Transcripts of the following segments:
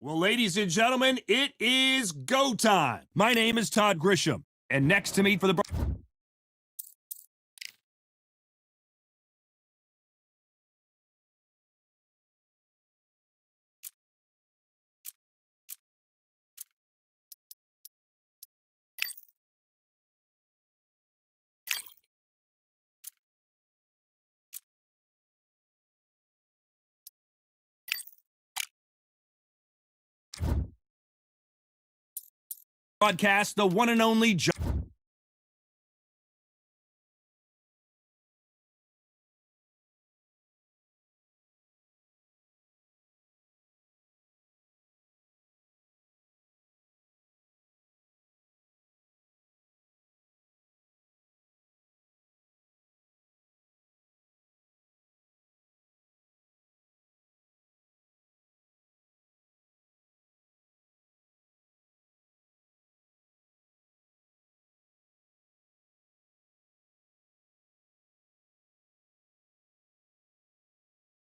Well, ladies and gentlemen, it is go time. My name is Todd Grisham, and next to me for the broadcast, the one and only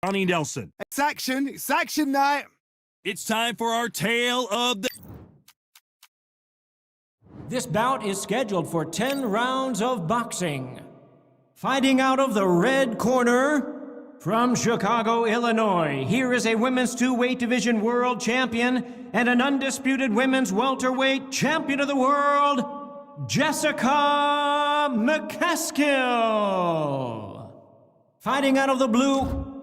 Johnny Nelson. It's action night. It's time for our tale of the... This bout is scheduled for 10 rounds of boxing. Fighting out of the red corner, from Chicago, Illinois, here is a women's two-weight division world champion and an undisputed women's welterweight champion of the world, Jessica McCaskill. Fighting out of the blue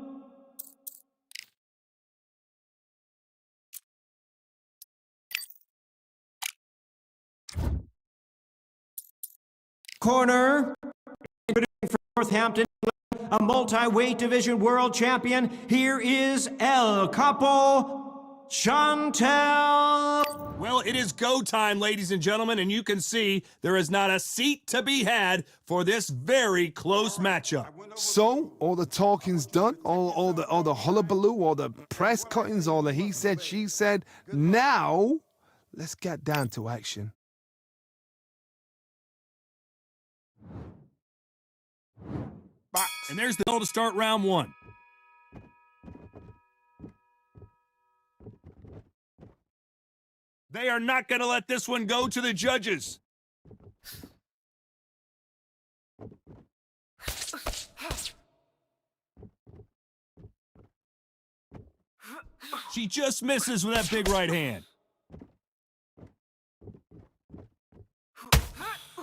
corner, from Northampton, a multi-weight division world champion. Here is El Capo Chantel. Well, it is go time, ladies and gentlemen, and you can see there is not a seat to be had for this very close matchup. So, all the talking's done, all the hullabaloo, all the press cuttings, all the he said, she said. Now, let's get down to action. And there's the bell to start round one. They are not going to let this one go to the judges. She just misses with that big right hand.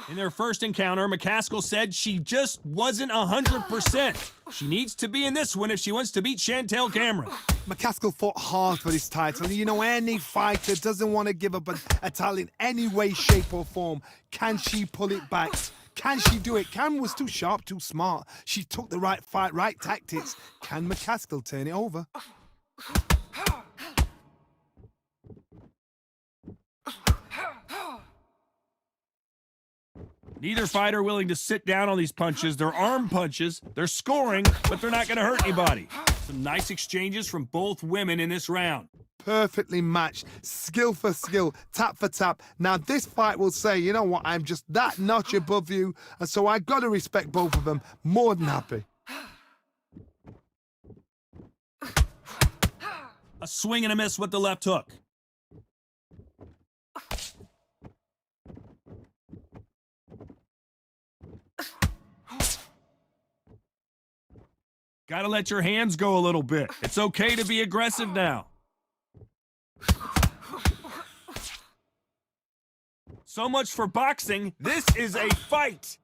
In their first encounter, McCaskill said she just wasn't 100%. She needs to be in this one if she wants to beat Chantel Cameron. McCaskill fought hard for this title. You know, any fighter doesn't want to give up a title in any way, shape, or form. Can she pull it back? Can she do it? Cam was too sharp, too smart. She took the right fight, right tactics. Can McCaskill turn it over? Neither fighter willing to sit down on these punches. They're arm punches. They're scoring, but they're not going to hurt anybody. Some nice exchanges from both women in this round. Perfectly matched, skill for skill, tap for tap. Now this fight will say, you know what, I'm just that notch above you, and so I got to respect both of them. More than happy. A swing and a miss with the left hook. Gotta let your hands go a little bit. It's okay to be aggressive now. So much for boxing. This is a fight.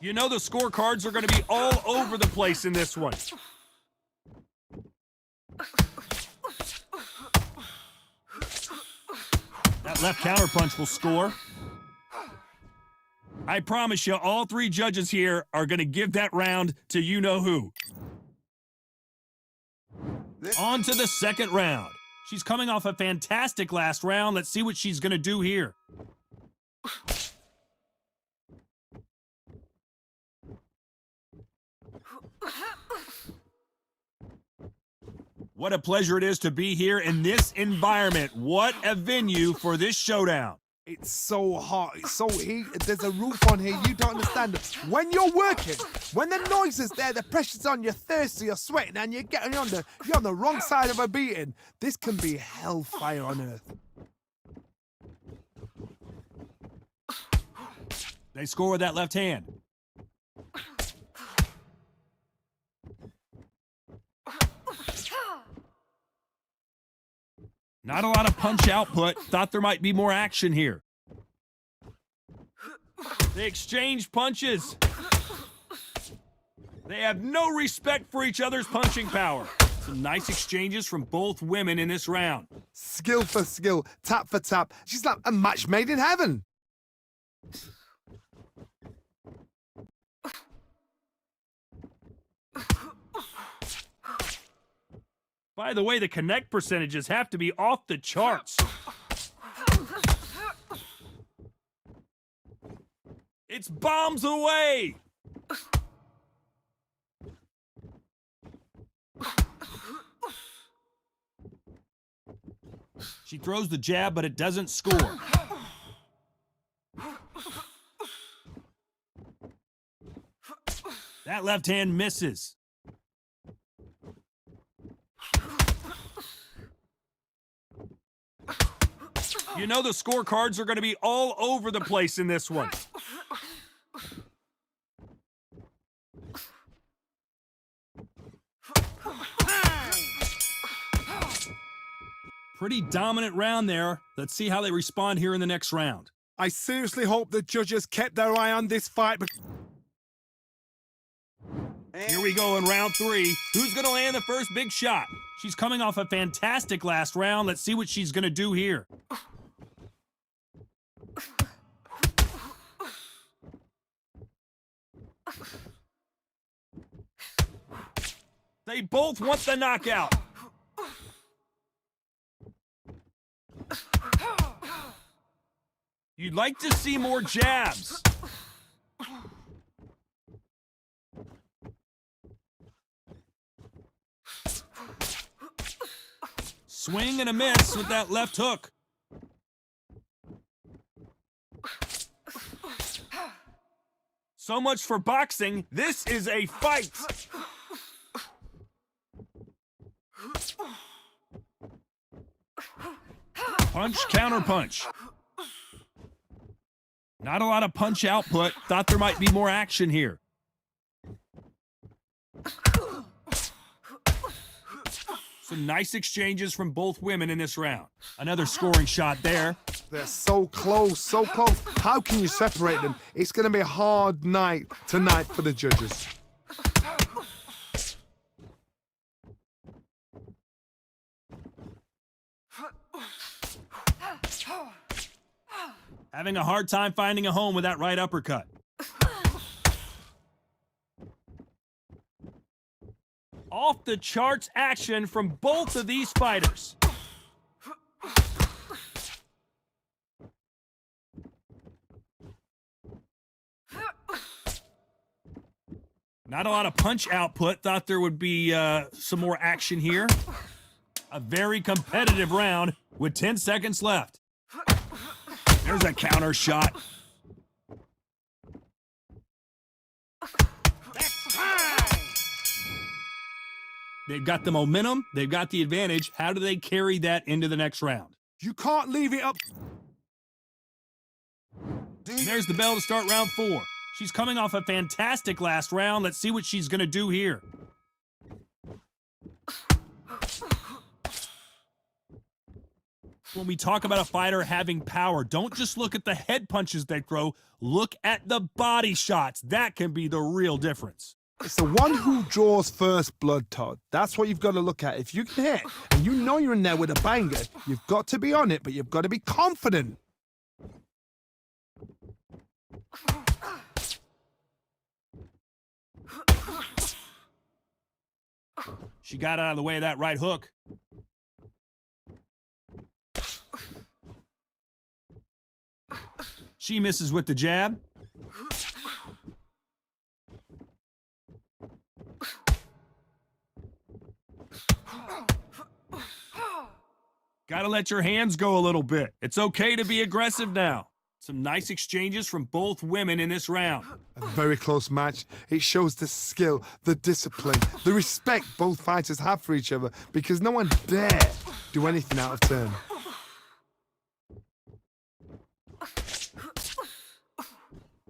You know the scorecards are going to be all over the place in this one. That left counterpunch will score. I promise you, all three judges here are going to give that round to you-know-who. On to the second round. She's coming off a fantastic last round. Let's see what she's going to do here. What a pleasure it is to be here in this environment. What a venue for this showdown. It's so hot. It's so heated. There's a roof on here. You don't understand. When you're working, when the noise is there, the pressure's on, you're thirsty, you're sweating, and you're on the wrong side of a beating. This can be hellfire on earth. They score with that left hand. Not a lot of punch output. Thought there might be more action here. They exchange punches. They have no respect for each other's punching power. Some nice exchanges from both women in this round. Skill for skill, tap for tap. She's like a match made in heaven. By the way, the connect percentages have to be off the charts. It's bombs away. She throws the jab, but it doesn't score. That left hand misses. You know the scorecards are going to be all over the place in this one. Pretty dominant round there. Let's see how they respond here in the next round. I seriously hope the judges kept their eye on this fight. Here we go in round 3. Who's going to land the first big shot? She's coming off a fantastic last round. Let's see what she's going to do here. They both want the knockout. You'd like to see more jabs. Swing and a miss with that left hook. So much for boxing. This is a fight. Punch, counter punch. Not a lot of punch output. Thought there might be more action here. Some nice exchanges from both women in this round. Another scoring shot there. They're so close, so close. How can you separate them? It's going to be a hard night tonight for the judges. Having a hard time finding a home with that right uppercut. Off the charts action from both of these fighters. Not a lot of punch output. Thought there would be some more action here. A very competitive round with 10 seconds left. There's a counter shot. They've got the momentum. They've got the advantage. How do they carry that into the next round? You can't leave it up. And there's the bell to start round 4. She's coming off a fantastic last round. Let's see what she's going to do here. When we talk about a fighter having power, don't just look at the head punches they throw. Look at the body shots. That can be the real difference. It's the one who draws first blood, Todd. That's what you've got to look at. If you can hit, and you know you're in there with a banger, you've got to be on it, but you've got to be confident. She got out of the way of that right hook. She misses with the jab. Got Gotta let your hands go a little bit. It's okay to be aggressive now. Some nice exchanges from both women in this round. A very close match. It shows the skill, the discipline, the respect both fighters have for each other because no one dare do anything out of turn.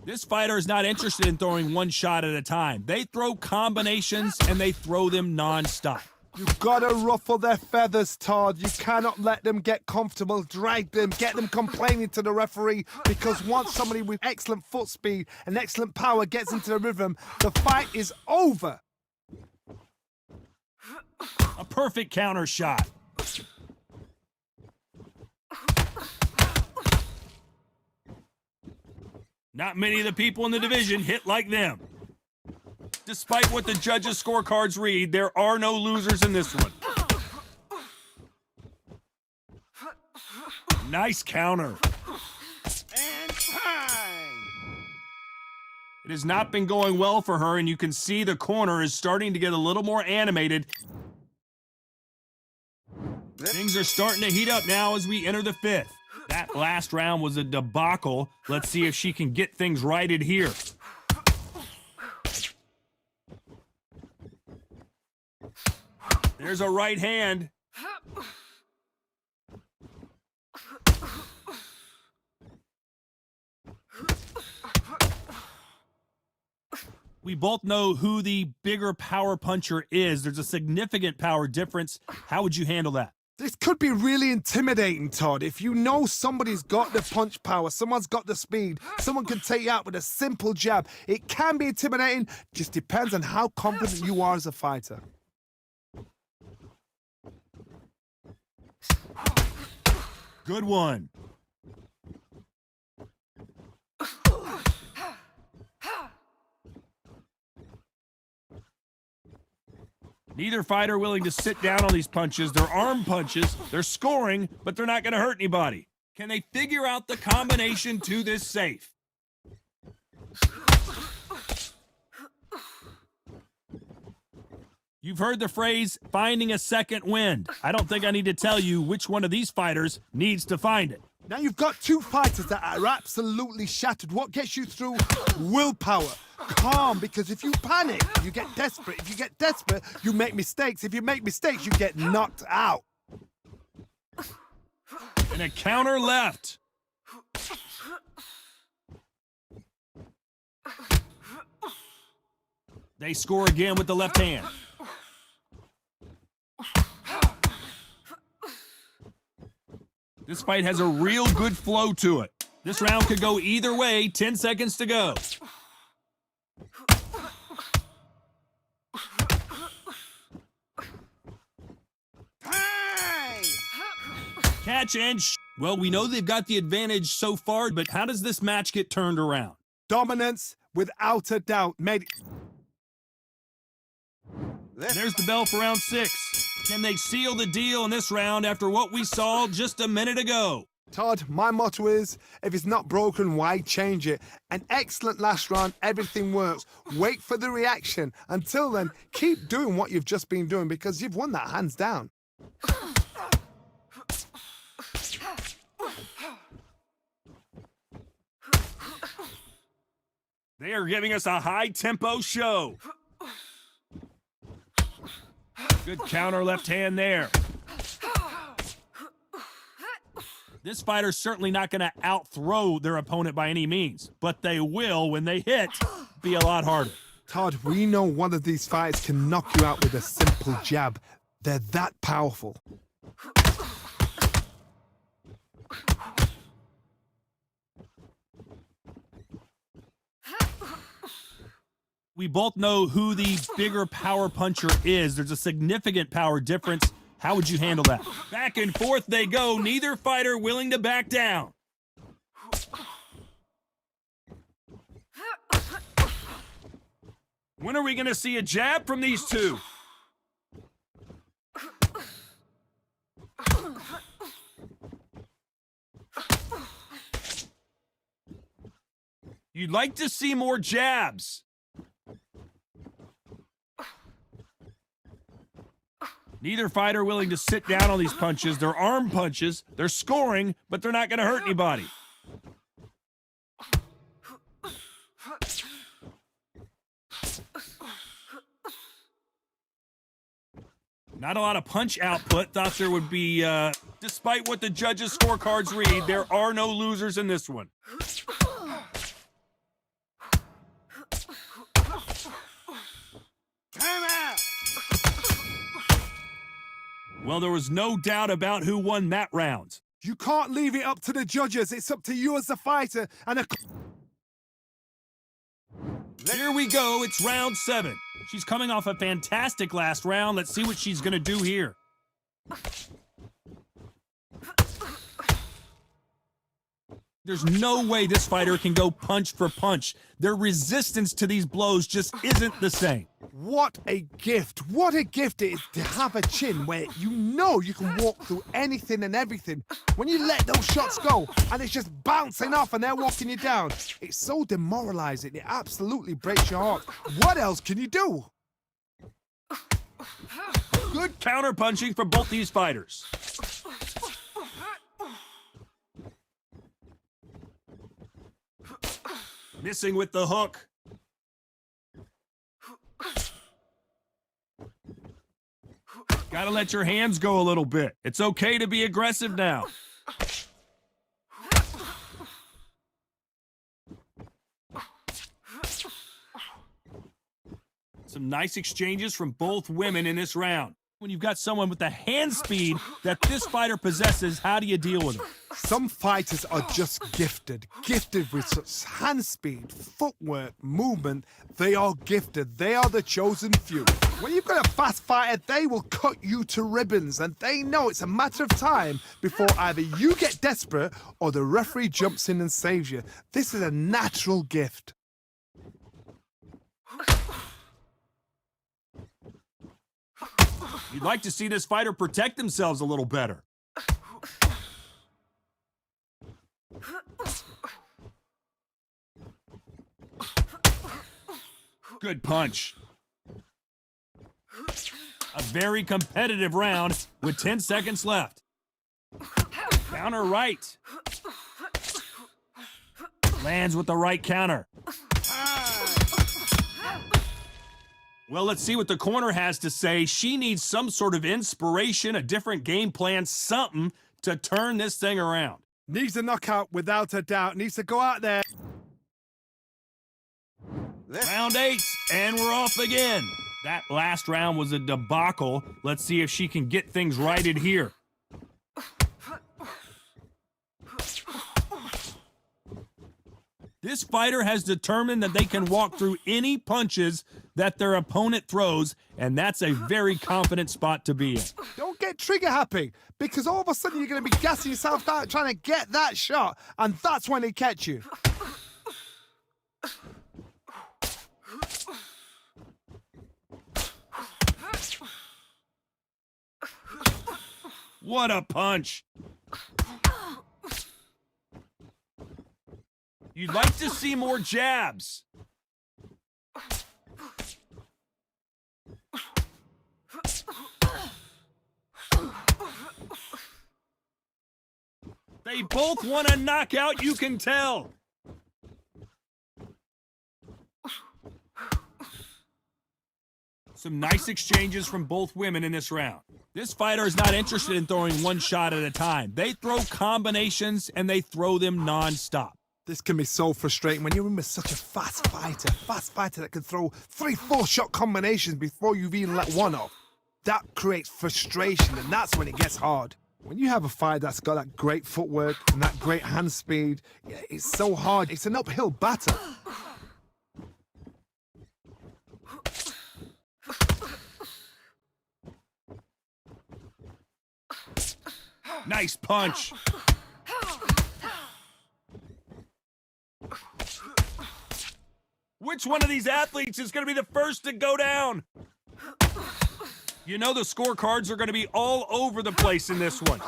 This fighter is not interested in throwing one shot at a time. They throw combinations and they throw them non-stop. You've got to ruffle their feathers, Todd. You cannot let them get comfortable, drag them, get them complaining to the referee, because once somebody with excellent foot speed and excellent power gets into the rhythm, the fight is over. A perfect counter shot. Not many of the people in the division hit like them. Despite what the judges' scorecards read, there are no losers in this one. Nice counter. And time! It has not been going well for her, and you can see the corner is starting to get a little more animated. Things are starting to heat up now as we enter the fifth. That last round was a debacle. Let's see if she can get things righted here. There's a right hand. We both know who the bigger power puncher is. There's a significant power difference. How would you handle that? This could be really intimidating, Todd. If you know somebody's got the punch power, someone's got the speed, someone can take you out with a simple jab. It can be intimidating, just depends on how confident you are as a fighter. Good one. Neither fighter willing to sit down on these punches. They're arm punches. They're scoring, but they're not going to hurt anybody. Can they figure out the combination to this safe? You've heard the phrase, finding a second wind. I don't think I need to tell you which one of these fighters needs to find it. Now you've got two fighters that are absolutely shattered. What gets you through? Willpower. Calm, because if you panic, you get desperate. If you get desperate, you make mistakes. If you make mistakes, you get knocked out. And a counter left. They score again with the left hand. This fight has a real good flow to it. This round could go either way. 10 seconds to go. Catch and well, we know they've got the advantage so far, but how does this match get turned around? Dominance, without a doubt, made. There's the bell for round 6. Can they seal the deal in this round after what we saw just a minute ago? Todd, my motto is, if it's not broken, why change it? An excellent last round, everything works. Wait for the reaction. Until then, keep doing what you've just been doing because you've won that hands down. They are giving us a high-tempo show. Good counter left hand there. This fighter's certainly not going to out-throw their opponent by any means, but they will, when they hit, be a lot harder. Todd, we know one of these fighters can knock you out with a simple jab. They're that powerful. We both know who the bigger power puncher is. There's a significant power difference. How would you handle that? Back and forth they go, neither fighter willing to back down. When are we going to see a jab from these two? You'd like to see more jabs. Neither fighter willing to sit down on these punches. They're arm punches. They're scoring, but they're not going to hurt anybody. Not a lot of punch output. Thought there would be, despite what the judges' scorecards read, there are no losers in this one. Well, there was no doubt about who won that round. You can't leave it up to the judges. It's up to you as the fighter. And Here we go. It's round 7. She's coming off a fantastic last round. Let's see what she's going to do here. There's no way this fighter can go punch for punch. Their resistance to these blows just isn't the same. what a gift. What a gift it is to have a chin where you know you can walk through anything and everything. When you let those shots go and it's just bouncing off and they're walking you down, it's so demoralizing. It absolutely breaks your heart. What else can you do? Good counter-punching for both these fighters. Missing with the hook. Gotta let your hands go a little bit. It's okay to be aggressive now. Some nice exchanges from both women in this round. When you've got someone with the hand speed that this fighter possesses, how do you deal with it? Some fighters are just gifted with such hand speed, footwork, movement. They are gifted. They are the chosen few. When you've got a fast fighter, they will cut you to ribbons, and they know it's a matter of time before either you get desperate or the referee jumps in and saves you. This is a natural gift. You'd like to see this fighter protect themselves a little better. Good punch. A very competitive round with 10 seconds left. Counter right. Lands with the right counter. Well, let's see what the corner has to say. She needs some sort of inspiration, a different game plan, something to turn this thing around. Needs a knockout without a doubt. Needs to go out there. Round 8, and we're off again. That last round was a debacle. Let's see if she can get things righted here. This fighter has determined that they can walk through any punches that their opponent throws, and that's a very confident spot to be in. Don't get trigger happy, because all of a sudden you're going to be gassing yourself out trying to get that shot, and that's when they catch you. What a punch! You'd like to see more jabs. They both want a knockout, you can tell. Some nice exchanges from both women in this round. This fighter is not interested in throwing one shot at a time. They throw combinations and they throw them non-stop. This can be so frustrating when you're in with such a fast fighter that can throw 3-4 shot combinations before you've even let one off. That creates frustration, and that's when it gets hard. When you have a fighter that's got that great footwork and that great hand speed, it's so hard. It's an uphill battle. Nice punch. Which one of these athletes is going to be the first to go down? You know the scorecards are going to be all over the place in this one.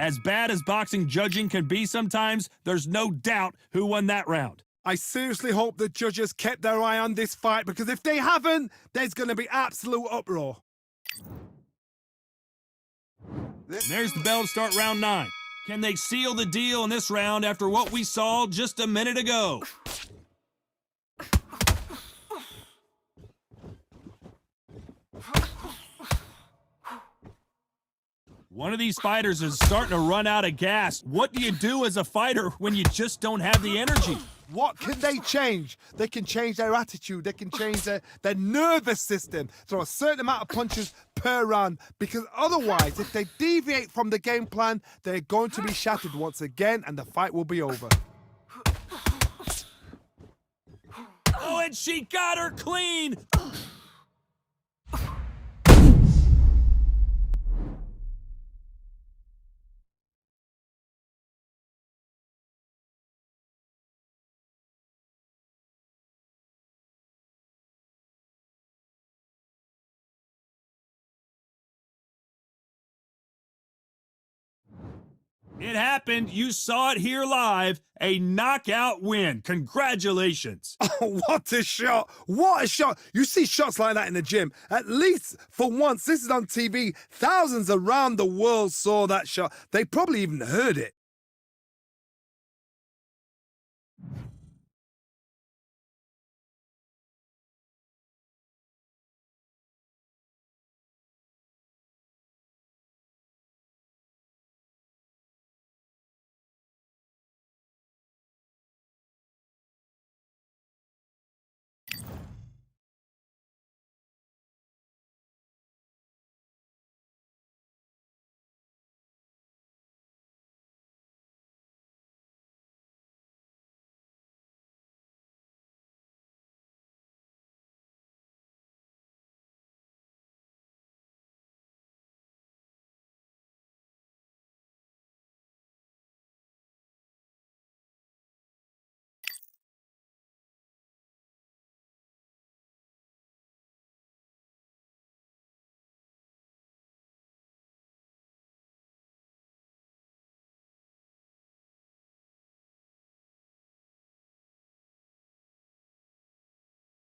As bad as boxing judging can be sometimes, there's no doubt who won that round. I seriously hope the judges kept their eye on this fight, because if they haven't, there's going to be absolute uproar. And there's the bell to start round 9. Can they seal the deal in this round after what we saw just a minute ago? One of these fighters is starting to run out of gas. What do you do as a fighter when you just don't have the energy? What can they change? They can change their attitude. They can change their nervous system. Throw a certain amount of punches per round, because otherwise, if they deviate from the game plan, they're going to be shattered once again and the fight will be over. Oh, and she got her clean! It happened. You saw it here live. A knockout win. Congratulations. Oh, what a shot. What a shot. You see shots like that in the gym. At least for once, this is on TV. Thousands around the world saw that shot. They probably even heard it.